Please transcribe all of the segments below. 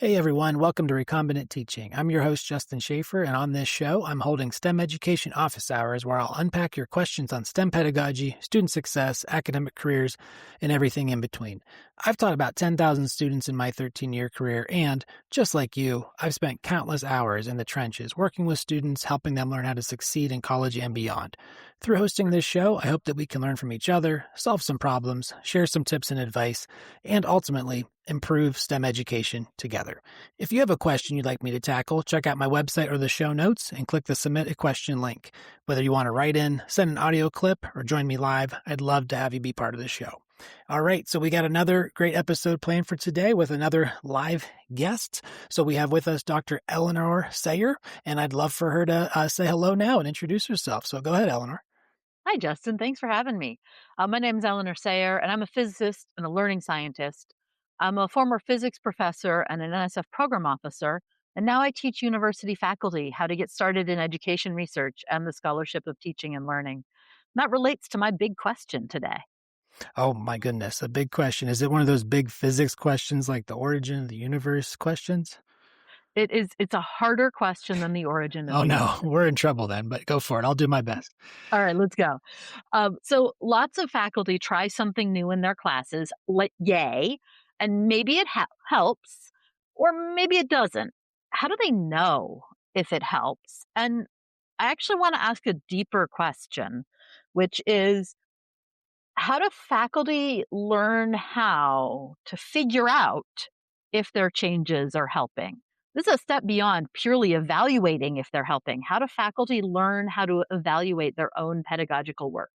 Hey everyone, welcome to Recombinant Teaching. I'm your host, Justin Schaefer, and on this show, I'm holding STEM education office hours where I'll unpack your questions on STEM pedagogy, student success, academic careers, and everything in between. I've taught about 10,000 students in my 13-year career, and just like you, I've spent countless hours in the trenches working with students, helping them learn how to succeed in college and beyond. Through hosting this show, I hope that we can learn from each other, solve some problems, share some tips and advice, and ultimately improve STEM education together. If you have a question you'd like me to tackle, check out my website or the show notes and click the Submit a Question link. Whether you want to write in, send an audio clip, or join me live, I'd love to have you be part of the show. All right, so we got another great episode planned for today with another live guest. So we have with us Dr. Eleanor Sayre, and I'd love for her to say hello now and introduce herself. So go ahead, Eleanor. Hi, Justin. Thanks for having me. My name is Eleanor Sayre, and I'm a physicist and a learning scientist. I'm a former physics professor and an NSF program officer, and now I teach university faculty how to get started in education research and the scholarship of teaching and learning. That relates to my big question today. Oh my goodness, a big question. Is it one of those big physics questions like the origin of the universe questions? It's a harder question than the origin of Oh the no, universe. we're in trouble then, but go for it. I'll do my best. All right, let's go. So lots of faculty try something new in their classes, like yay, and maybe it helps, or maybe it doesn't. How do they know if it helps? And I actually want to ask a deeper question, which is how do faculty learn how to figure out if their changes are helping? This is a step beyond purely evaluating if they're helping. How do faculty learn how to evaluate their own pedagogical work?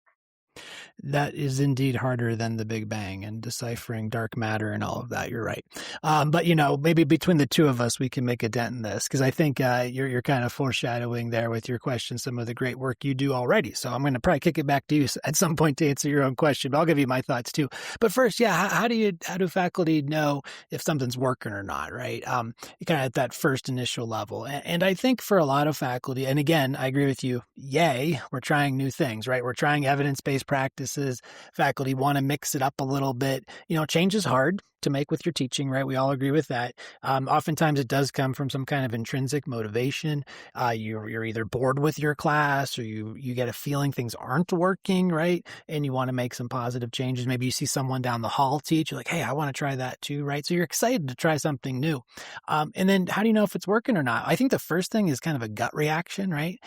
That is indeed harder than the Big Bang and deciphering dark matter and all of that. You're right. But maybe between the two of us, we can make a dent in this because I think you're kind of foreshadowing there with your question some of the great work you do already. So I'm going to probably kick it back to you at some point to answer your own question, but I'll give you my thoughts too. But first, yeah, how do faculty know if something's working or not? Right? Kind of at that first initial level, and I think for a lot of faculty, and again, I agree with you. Yay, we're trying new things, right? We're trying evidence-based practices. Faculty want to mix it up a little bit. Change is hard to make with your teaching, right? We all agree with that. Oftentimes it does come from some kind of intrinsic motivation. You're either bored with your class or you get a feeling things aren't working, right? And you want to make some positive changes. Maybe you see someone down the hall teach, you're like, hey, I want to try that too, right? So you're excited to try something new. And then how do you know if it's working or not? I think the first thing is kind of a gut reaction, right?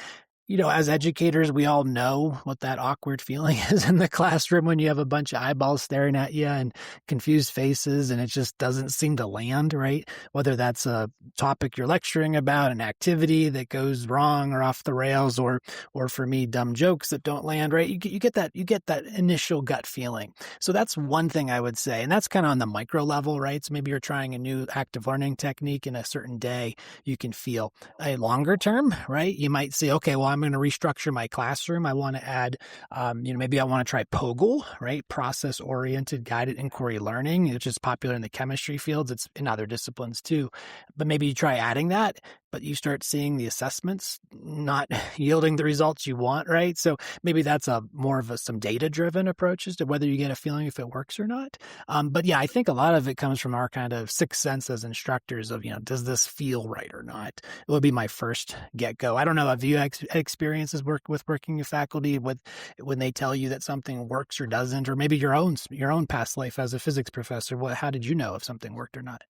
As educators, we all know what that awkward feeling is in the classroom when you have a bunch of eyeballs staring at you and confused faces and it just doesn't seem to land, right? Whether that's a topic you're lecturing about, an activity that goes wrong or off the rails, or for me, dumb jokes that don't land, right? You get that initial gut feeling. So that's one thing I would say. And that's kind of on the micro level, right? So maybe you're trying a new active learning technique in a certain day, you can feel a longer term, right? You might say, okay, well, I'm going to restructure my classroom. I want to add, maybe I want to try POGLE, right? Process oriented guided inquiry learning, which is popular in the chemistry fields. It's in other disciplines too. But maybe you try adding that, but you start seeing the assessments not yielding the results you want, right? So maybe that's a more of some data driven approach as to whether you get a feeling if it works or not. But yeah, I think a lot of it comes from our kind of sixth sense as instructors of, does this feel right or not? It would be my first get go. I don't know if you experiences with working with faculty with when they tell you that something works or doesn't, or maybe your own past life as a physics professor. How did you know if something worked or not?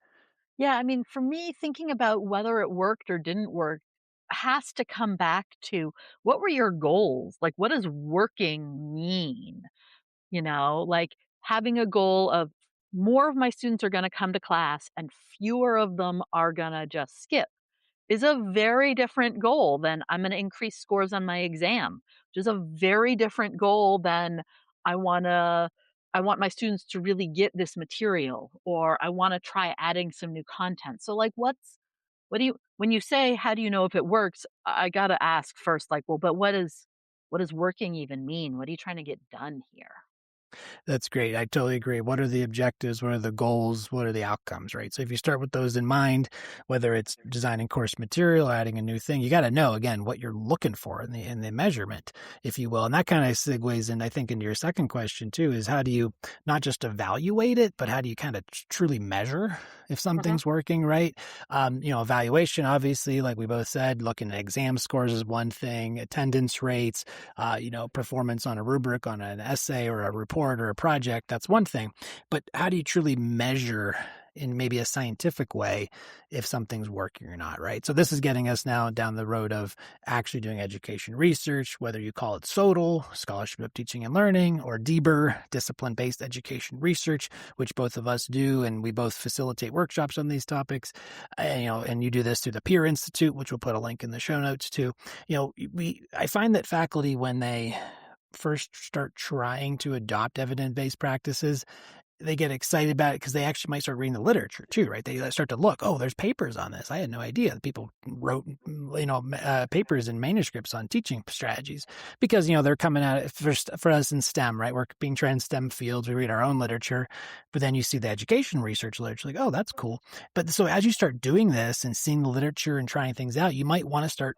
Yeah, I mean, for me, thinking about whether it worked or didn't work has to come back to what were your goals? Like, what does working mean? Like having a goal of more of my students are going to come to class and fewer of them are going to just skip is a very different goal than I'm going to increase scores on my exam, which is a very different goal than I want to I want my students to really get this material or I want to try adding some new content. So like what do you when you say how do you know if it works, I got to ask first like, well, but what does working even mean? What are you trying to get done here? That's great. I totally agree. What are the objectives? What are the goals? What are the outcomes, right? So if you start with those in mind, whether it's designing course material, adding a new thing, you got to know again what you're looking for in the measurement, if you will. And that kind of segues in, I think, into your second question too, is how do you not just evaluate it, but how do you kind of truly measure if Mhm. something's working, right? Evaluation, obviously, like we both said, looking at exam scores is one thing, attendance rates, performance on a rubric, on an essay or a report or a project, that's one thing. But how do you truly measure in maybe a scientific way if something's working or not, right? So this is getting us now down the road of actually doing education research, whether you call it SoTL, Scholarship of Teaching and Learning, or DBER, Discipline-Based Education Research, which both of us do, and we both facilitate workshops on these topics. And you do this through the Peer Institute, which we'll put a link in the show notes to. I find that faculty, when they first start trying to adopt evidence-based practices, they get excited about it because they actually might start reading the literature too, right? They start to look, oh, there's papers on this. I had no idea that people wrote, papers and manuscripts on teaching strategies because, they're coming at it first for us in STEM, right? We're being trained in STEM fields. We read our own literature, but then you see the education research literature, like, oh, that's cool. But so as you start doing this and seeing the literature and trying things out, you might want to start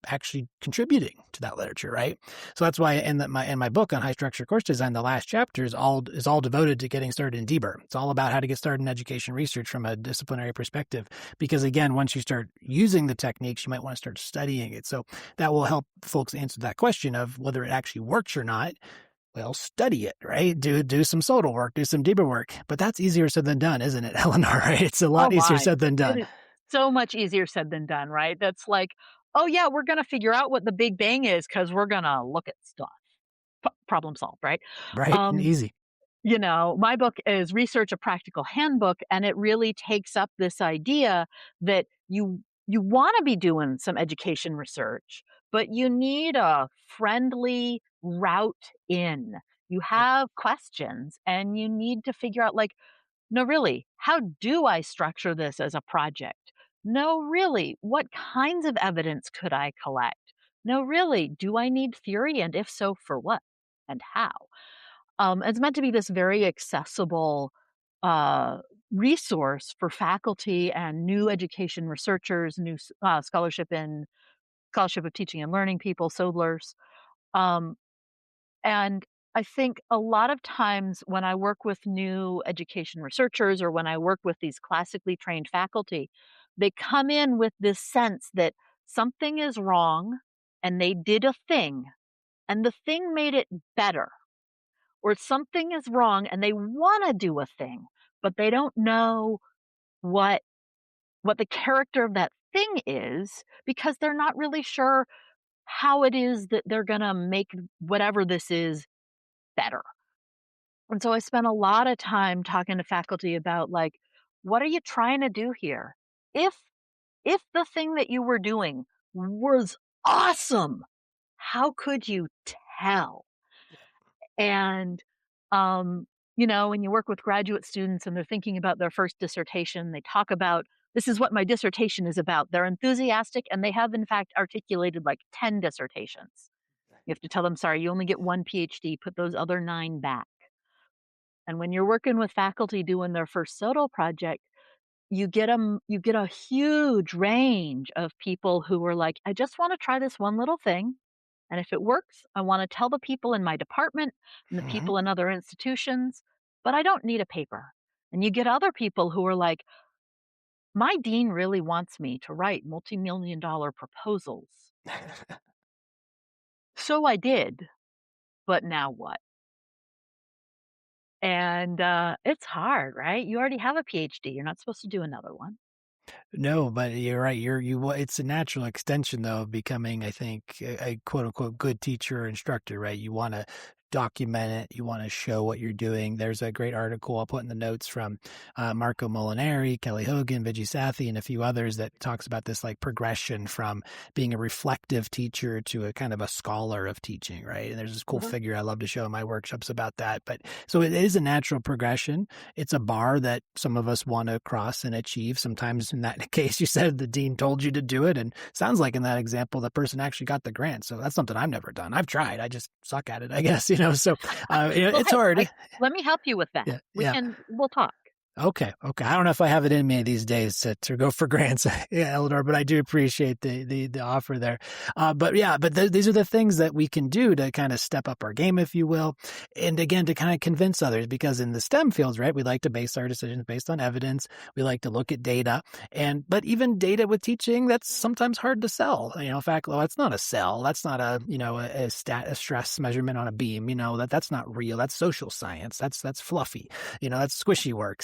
actually contributing to that literature, right? So that's why in my book on high structure course design, the last chapter is all devoted to getting started in DBER. It's all about how to get started in education research from a disciplinary perspective. Because again, once you start using the techniques, you might want to start studying it. So that will help folks answer that question of whether it actually works or not. Well, study it, right? Do some SoTL work, do some DBER work. But that's easier said than done, isn't it, Eleanor? Right? It's a Oh lot easier my. said than It done. is so much easier said than done, right? That's like, "Oh, yeah, we're gonna figure out what the Big Bang is because 'cause we're gonna look at stuff." Problem solved, right? Right? And Um, easy. my book is Research: A Practical Handbook, and it really takes up this idea that you wanna be doing some education research, but you need a friendly route in. You Yep. have questions, and you need to figure out, like, no, really, how do I structure this as a project? No, really, what kinds of evidence could I collect? No, really, do I need theory? And if so, for what and how? It's meant to be this very accessible uh, resource for faculty and new education researchers, new scholarship of teaching and learning people, SODLers. Um, and I think a lot of times when I work with new education researchers or when I work with these classically trained faculty, they come in with this sense that something is wrong and they did a thing and the thing made it better, or something is wrong and they want to do a thing, but they don't know what the character of that thing is because they're not really sure how it is that they're going to make whatever this is better. And so I spent a lot of time talking to faculty about, like, what are you trying to do here? If the thing that you were doing was awesome, how could you tell? And when you work with graduate students and they're thinking about their first dissertation, they talk about, this is what my dissertation is about. They're enthusiastic and they have in fact articulated like 10 dissertations. You have to tell them, sorry, you only get one PhD, put those other 9 back. And when you're working with faculty doing their first SOTL project, you get a huge range of people who are like, I just want to try this one little thing. And if it works, I want to tell the people in my department and the Mhm. people in other institutions, but I don't need a paper. And you get other people who are like, my dean really wants me to write multi-million dollar proposals. So I did, but now what? And it's hard, right? You already have a PhD. You're not supposed to do another one. No, but you're right. It's a natural extension though of becoming, I think, a quote unquote good teacher or instructor, right? You want to document it. You want to show what you're doing. There's a great article I'll put in the notes from Marco Molinari, Kelly Hogan, Vijay Sathi, and a few others that talks about this like progression from being a reflective teacher to a kind of a scholar of teaching, right? And there's this cool Mhm. figure I love to show in my workshops about that. But so it is a natural progression. It's a bar that some of us want to cross and achieve. Sometimes in that case, you said the dean told you to do it. And sounds like in that example, the person actually got the grant. So that's something I've never done. I've tried. I just suck at it, I guess. So Well, it's hey, hard. let me help you with that. Yeah, yeah. We'll talk. Okay, okay. I don't know if I have it in me these days to go for grants, yeah, Eleanor, but I do appreciate the offer there. But yeah, but these are the things that we can do to kind of step up our game, if you will, and again to kind of convince others. Because in the STEM fields, right, we like to base our decisions based on evidence. We like to look at data, but even data with teaching, that's sometimes hard to sell. In fact, well, that's not a cell. That's not a stress measurement on a beam. That's not real. That's social science. That's fluffy. That's squishy work.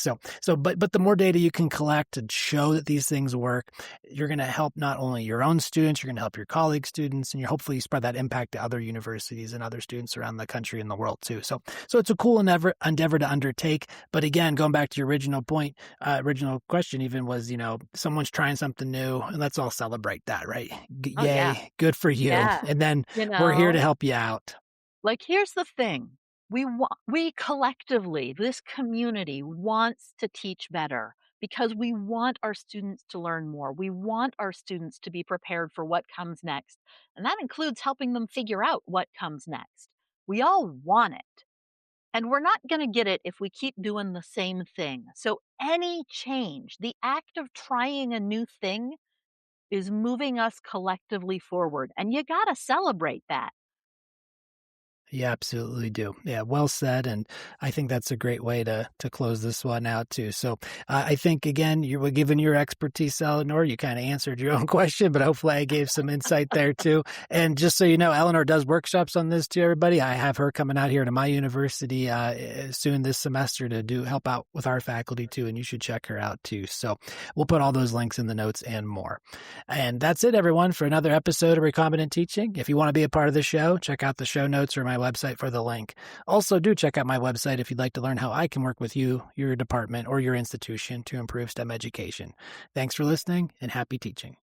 But the more data you can collect and show that these things work, you're going to help not only your own students, you're going to help your colleague students, and you hopefully spread that impact to other universities and other students around the country and the world too. So it's a cool endeavor to undertake. But again, going back to your original point, original question even was, someone's trying something new, and let's all celebrate that, right? Oh, yeah. Yay, good for you. Yeah. And then You we're here to know? help you out. Like, here's the thing. We collectively, this community wants to teach better because we want our students to learn more. We want our students to be prepared for what comes next. And that includes helping them figure out what comes next. We all want it. And we're not going to get it if we keep doing the same thing. So any change, the act of trying a new thing is moving us collectively forward. And you got to celebrate that. You absolutely do. Yeah, well said. And I think that's a great way to close this one out too. So I think again, you were given your expertise, Eleanor. You kind of answered your own question, but hopefully I gave some insight there too. And just so you know, Eleanor does workshops on this too, everybody. I have her coming out here to my university soon this semester to help out with our faculty too. And you should check her out too. So we'll put all those links in the notes and more. And that's it, everyone, for another episode of Recombinant Teaching. If you want to be a part of the show, check out the show notes or my website for the link. Also, do check out my website if you'd like to learn how I can work with you, your department, or your institution to improve STEM education. Thanks for listening and happy teaching.